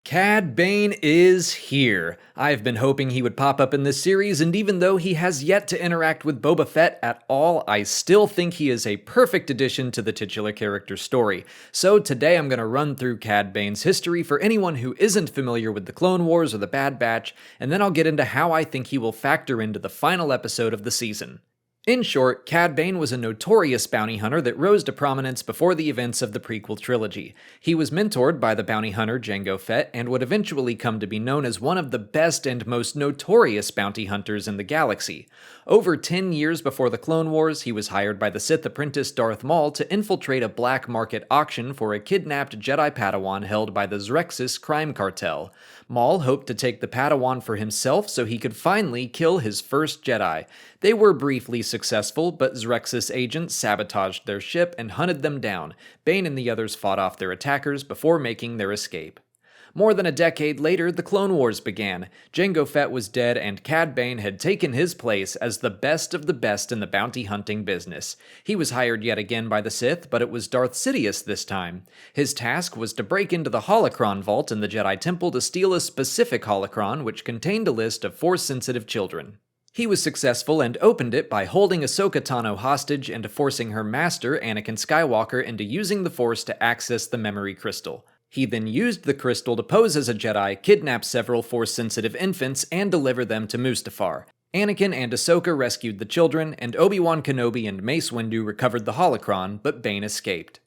Cad Bane is here. I've been hoping he would pop up in this series, and even though he has yet to interact with Boba Fett at all, I still think he is a perfect addition to the titular character's story. So today I'm going to run through Cad Bane's history for anyone who isn't familiar with the Clone Wars or the Bad Batch, and then I'll get into how I think he will factor into the final episode of the season. In short, Cad Bane was a notorious bounty hunter that rose to prominence before the events of the prequel trilogy. He was mentored by the bounty hunter Jango Fett and would eventually come to be known as one of the best and most notorious bounty hunters in the galaxy. Over 10 years before the Clone Wars, he was hired by the Sith apprentice Darth Maul to infiltrate a black market auction for a kidnapped Jedi Padawan held by the Zrexis crime cartel. Maul hoped to take the Padawan for himself so he could finally kill his first Jedi. They were briefly successful, but Zrexis agents sabotaged their ship and hunted them down. Bane and the others fought off their attackers before making their escape. More than a decade later, the Clone Wars began. Jango Fett was dead, and Cad Bane had taken his place as the best of the best in the bounty hunting business. He was hired yet again by the Sith, but it was Darth Sidious this time. His task was to break into the holocron vault in the Jedi Temple to steal a specific holocron which contained a list of Force-sensitive children. He was successful and opened it by holding Ahsoka Tano hostage and forcing her master, Anakin Skywalker, into using the Force to access the memory crystal. He then used the crystal to pose as a Jedi, kidnap several Force-sensitive infants, and deliver them to Mustafar. Anakin and Ahsoka rescued the children, and Obi-Wan Kenobi and Mace Windu recovered the holocron, but Bane escaped.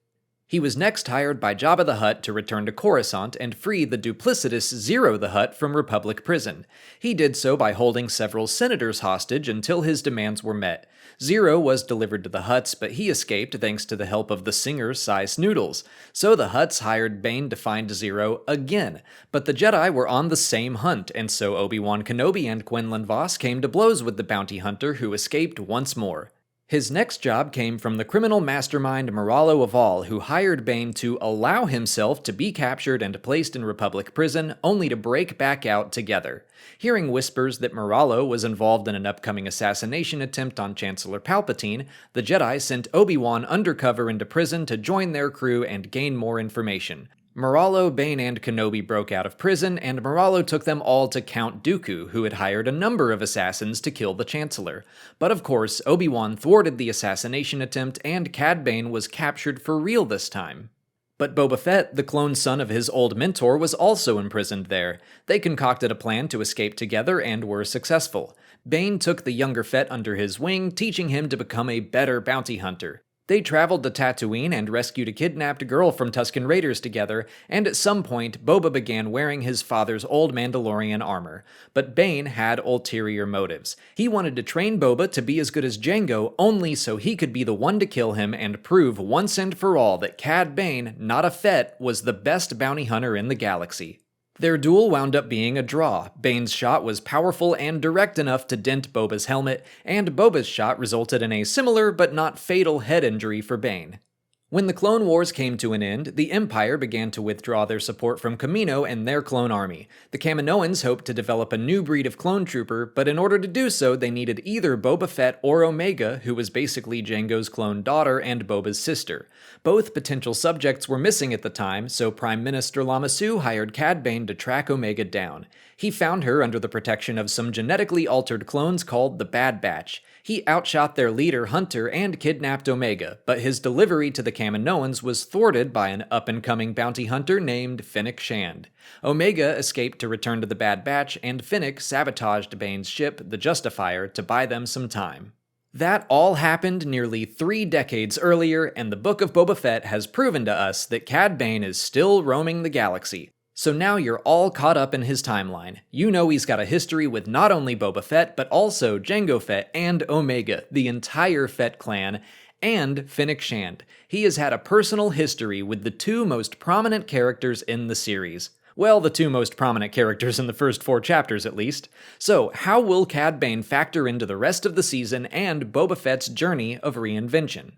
He was next hired by Jabba the Hutt to return to Coruscant and free the duplicitous Zero the Hutt from Republic prison. He did so by holding several senators hostage until his demands were met. Zero was delivered to the Hutts, but he escaped thanks to the help of the singer Sy Snoodles. So the Hutts hired Bane to find Zero again. But the Jedi were on the same hunt, and so Obi-Wan Kenobi and Quinlan Vos came to blows with the bounty hunter who escaped once more. His next job came from the criminal mastermind Moralo Aval, who hired Bane to allow himself to be captured and placed in Republic prison, only to break back out together. Hearing whispers that Moralo was involved in an upcoming assassination attempt on Chancellor Palpatine, the Jedi sent Obi-Wan undercover into prison to join their crew and gain more information. Moralo, Bane, and Kenobi broke out of prison, and Moralo took them all to Count Dooku, who had hired a number of assassins to kill the Chancellor. But of course, Obi-Wan thwarted the assassination attempt, and Cad Bane was captured for real this time. But Boba Fett, the clone son of his old mentor, was also imprisoned there. They concocted a plan to escape together and were successful. Bane took the younger Fett under his wing, teaching him to become a better bounty hunter. They traveled to Tatooine and rescued a kidnapped girl from Tusken Raiders together, and at some point, Boba began wearing his father's old Mandalorian armor. But Bane had ulterior motives. He wanted to train Boba to be as good as Jango, only so he could be the one to kill him and prove once and for all that Cad Bane, not a Fett, was the best bounty hunter in the galaxy. Their duel wound up being a draw. Bane's shot was powerful and direct enough to dent Boba's helmet, and Boba's shot resulted in a similar but not fatal head injury for Bane. When the Clone Wars came to an end, the Empire began to withdraw their support from Kamino and their clone army. The Kaminoans hoped to develop a new breed of clone trooper, but in order to do so, they needed either Boba Fett or Omega, who was basically Jango's clone daughter and Boba's sister. Both potential subjects were missing at the time, so Prime Minister Lama Su hired Cad Bane to track Omega down. He found her under the protection of some genetically altered clones called the Bad Batch. He outshot their leader, Hunter, and kidnapped Omega, but his delivery to the Kaminoans was thwarted by an up-and-coming bounty hunter named Fennec Shand. Omega escaped to return to the Bad Batch, and Fennec sabotaged Bane's ship, the Justifier, to buy them some time. That all happened nearly 3 decades earlier, and the Book of Boba Fett has proven to us that Cad Bane is still roaming the galaxy. So now you're all caught up in his timeline. You know he's got a history with not only Boba Fett, but also Jango Fett and Omega, the entire Fett clan, and Fennec Shand. He has had a personal history with the 2 most prominent characters in the series. Well, the 2 most prominent characters in the first 4 chapters, at least. So, how will Cad Bane factor into the rest of the season and Boba Fett's journey of reinvention?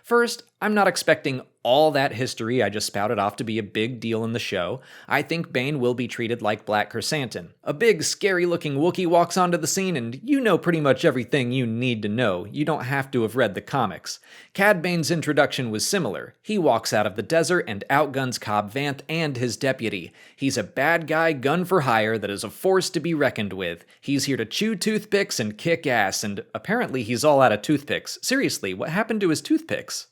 First, I'm not expecting all that history I just spouted off to be a big deal in the show. I think Bane will be treated like Black Chrysanthemum. A big, scary-looking Wookiee walks onto the scene and you know pretty much everything you need to know. You don't have to have read the comics. Cad Bane's introduction was similar. He walks out of the desert and outguns Cobb Vanth and his deputy. He's a bad guy gun for hire that is a force to be reckoned with. He's here to chew toothpicks and kick ass, and apparently he's all out of toothpicks. Seriously, what happened to his toothpicks?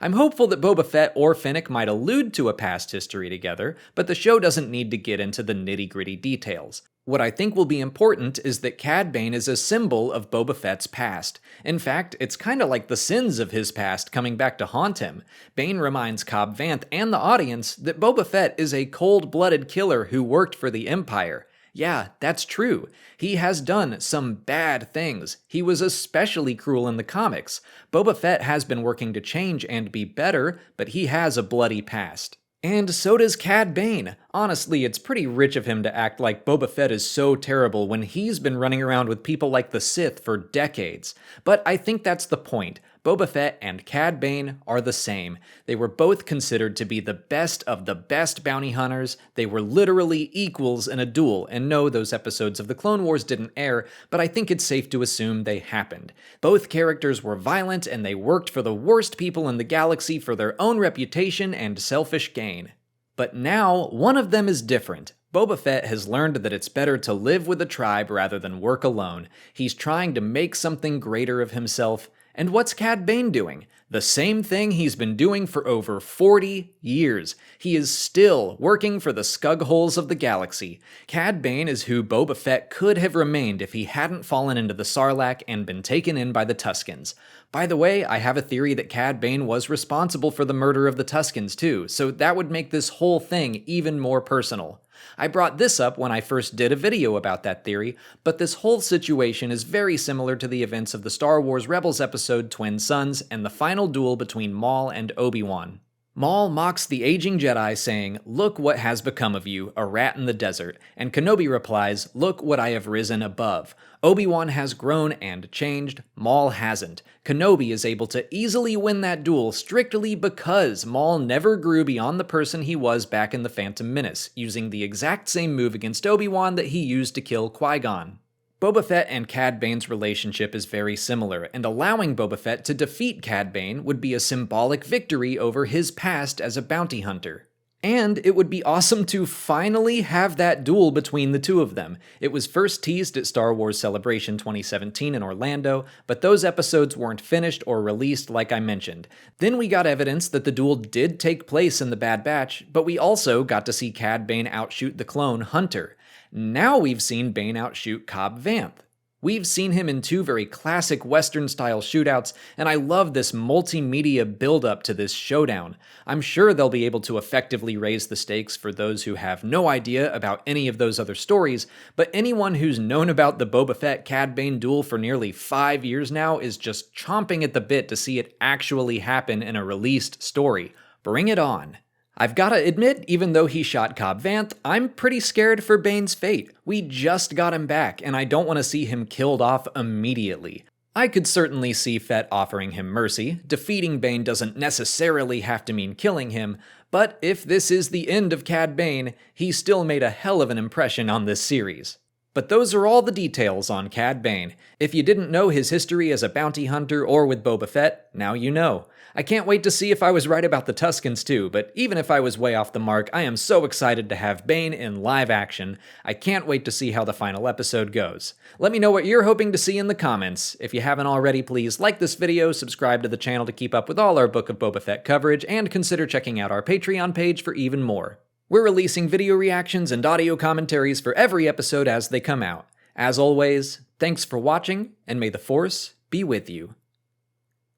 I'm hopeful that Boba Fett or Fennec might allude to a past history together, but the show doesn't need to get into the nitty-gritty details. What I think will be important is that Cad Bane is a symbol of Boba Fett's past. In fact, it's kinda like the sins of his past coming back to haunt him. Bane reminds Cobb Vanth and the audience that Boba Fett is a cold-blooded killer who worked for the Empire. Yeah, that's true. He has done some bad things. He was especially cruel in the comics. Boba Fett has been working to change and be better, but he has a bloody past. And so does Cad Bane. Honestly, it's pretty rich of him to act like Boba Fett is so terrible when he's been running around with people like the Sith for decades. But I think that's the point. Boba Fett and Cad Bane are the same. They were both considered to be the best of the best bounty hunters. They were literally equals in a duel, and no, those episodes of the Clone Wars didn't air, but I think it's safe to assume they happened. Both characters were violent, and they worked for the worst people in the galaxy for their own reputation and selfish gain. But now, one of them is different. Boba Fett has learned that it's better to live with a tribe rather than work alone. He's trying to make something greater of himself. And what's Cad Bane doing? The same thing he's been doing for over 40 years. He is still working for the scugholes of the galaxy. Cad Bane is who Boba Fett could have remained if he hadn't fallen into the Sarlacc and been taken in by the Tuskens. By the way, I have a theory that Cad Bane was responsible for the murder of the Tuskens too, so that would make this whole thing even more personal. I brought this up when I first did a video about that theory, but this whole situation is very similar to the events of the Star Wars Rebels episode Twin Suns and the final duel between Maul and Obi-Wan. Maul mocks the aging Jedi saying, "Look what has become of you, a rat in the desert," and Kenobi replies, "Look what I have risen above." Obi-Wan has grown and changed, Maul hasn't. Kenobi is able to easily win that duel strictly because Maul never grew beyond the person he was back in The Phantom Menace, using the exact same move against Obi-Wan that he used to kill Qui-Gon. Boba Fett and Cad Bane's relationship is very similar, and allowing Boba Fett to defeat Cad Bane would be a symbolic victory over his past as a bounty hunter. And it would be awesome to finally have that duel between the two of them. It was first teased at Star Wars Celebration 2017 in Orlando, but those episodes weren't finished or released like I mentioned. Then we got evidence that the duel did take place in the Bad Batch, but we also got to see Cad Bane outshoot the clone Hunter. Now we've seen Bane outshoot Cobb Vanth. We've seen him in two very classic Western-style shootouts, and I love this multimedia build-up to this showdown. I'm sure they'll be able to effectively raise the stakes for those who have no idea about any of those other stories, but anyone who's known about the Boba Fett-Cad Bane duel for nearly 5 years now is just chomping at the bit to see it actually happen in a released story. Bring it on. I've gotta admit, even though he shot Cobb Vanth, I'm pretty scared for Bane's fate. We just got him back, and I don't want to see him killed off immediately. I could certainly see Fett offering him mercy. Defeating Bane doesn't necessarily have to mean killing him, but if this is the end of Cad Bane, he still made a hell of an impression on this series. But those are all the details on Cad Bane. If you didn't know his history as a bounty hunter or with Boba Fett, now you know. I can't wait to see if I was right about the Tuskens too, but even if I was way off the mark, I am so excited to have Bane in live action. I can't wait to see how the final episode goes. Let me know what you're hoping to see in the comments. If you haven't already, please like this video, subscribe to the channel to keep up with all our Book of Boba Fett coverage, and consider checking out our Patreon page for even more. We're releasing video reactions and audio commentaries for every episode as they come out. As always, thanks for watching, and may the Force be with you.